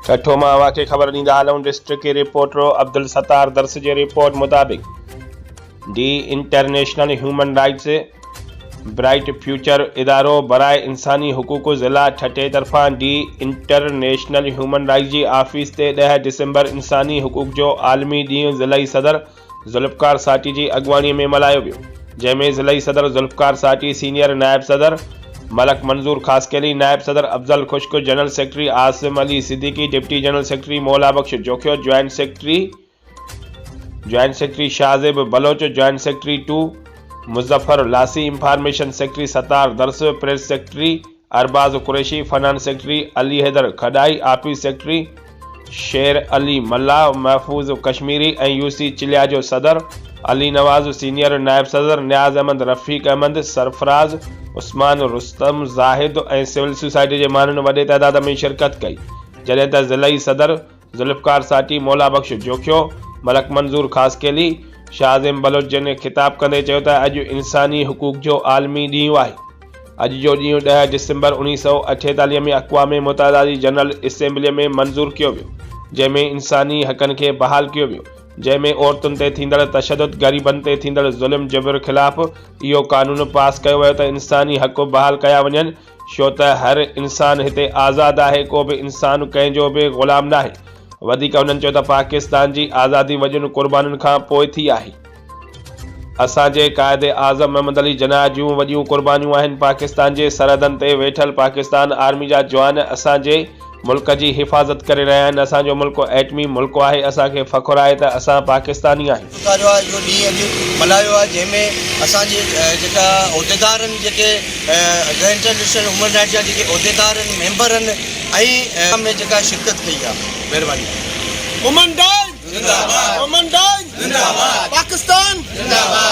कठो मां वाक़े ख़बर ॾींदा हलूं। डिस्ट्रिक्ट के रिपोर्टर अब्दुल सत्तार दर्स जे रिपोर्ट मुताबिक़ the international human rights bright future इदारो बराए इंसानी हुकूक ज़िला ठटे तरफ़ां दी इंटरनेशनल ह्यूमन राइट्स जी ऑफिस ते 10 डिसंबर इंसानी हुकूक जो आलमी ॾींहुं ज़िलई सदर ज़ुल्फ़कार साटी जी अॻुवाणीअ में मल्हायो वियो, जंहिंमें ज़िलई सदर ज़ुल्फ़कार साटी, सीनियर नायब सदर मलक मंजूर खासकेली, नायब सदर Afzal Khushk, general secretary Asim Ali Siddiqui, deputy general secretary Maula Bakhsh Jokhio, joint secretary Shahzeb Baloch, joint secretary 2 Muzaffar Lasi, information secretary Sattar Dars, press secretary Arbaz Qureshi, finance secretary Ali Haider Khadai, office secretary Sher Ali Malla, Mahfooz Kashmiri ऐं यूसी चिलिया जो सदर अली नवाज़, सीनियर नायब सदर नियाज़ अहमद, रफ़ीक अहमद, सरफराज उस्मान, रुस्तम ज़ाहिद ऐं सिविल सोसाइटी जे माण्हुनि वॾे तइदाद में शिरकत कई, जॾहिं त ज़िलई सदर ज़ुल्फ़कार साटी, मौला बख्श जोखियो, मलक मंजूर खासकेली, शाहज़ेब बलोच जिन ख़िताब कंदे चयो त अॼु इंसानी हुकूक जो आलमी ॾींहुं आहे। अॼु जो ॾींहुं 10 डिसंबर 1948 में अक़वाम मुत्तहिदा जी जनरल असेंबलीअ में मंज़ूर कयो वियो, जंहिंमें इंसानी हक़नि खे बहाल कयो वियो, जंहिंमें औरतुनि ते थींदड़ तशद्दुद, ग़रीबनि ते थींदड़ ज़ुल्म जबर ख़िलाफ़ इहो क़ानून पास कयो वियो त इंसानी हक़ बहाल कया वञनि, छो त हर इंसान हिते आज़ादु आहे, को बि इंसान कंहिंजो बि ग़ुलाम नाहे। वधीक उन्हनि चयो त पाकिस्तान जी आज़ादी वॾियुनि क़ुर्बानियुनि खां पोइ थी आहे। असांजे क़ाइदे आज़म मोहम्मद अली जिन्ना जूं वॾियूं क़ुर्बानियूं आहिनि। पाकिस्तान जे सरहदनि ते वेठल पाकिस्तान आर्मी जा जवान असांजे मुल्क जी हिफ़ाज़त करे रहिया आहिनि। असांजो मुल्क एटमी मुल्क आहे। असांखे फ़ख़ुरु आहे त असां पाकिस्तानी आहियूं। जो ॾींहुं अॼु मल्हायो आहे, जंहिंमें असांजे जेका उहिदेदार आहिनि, जेके इंटरनेशनल ह्यूमन राइट्स जा जेके उहिदेदार आहिनि, मेंबर आहिनि, ऐं में जेका शिरकत कई आहे। महिरबानी। पाकिस्तान जिंदाबाद।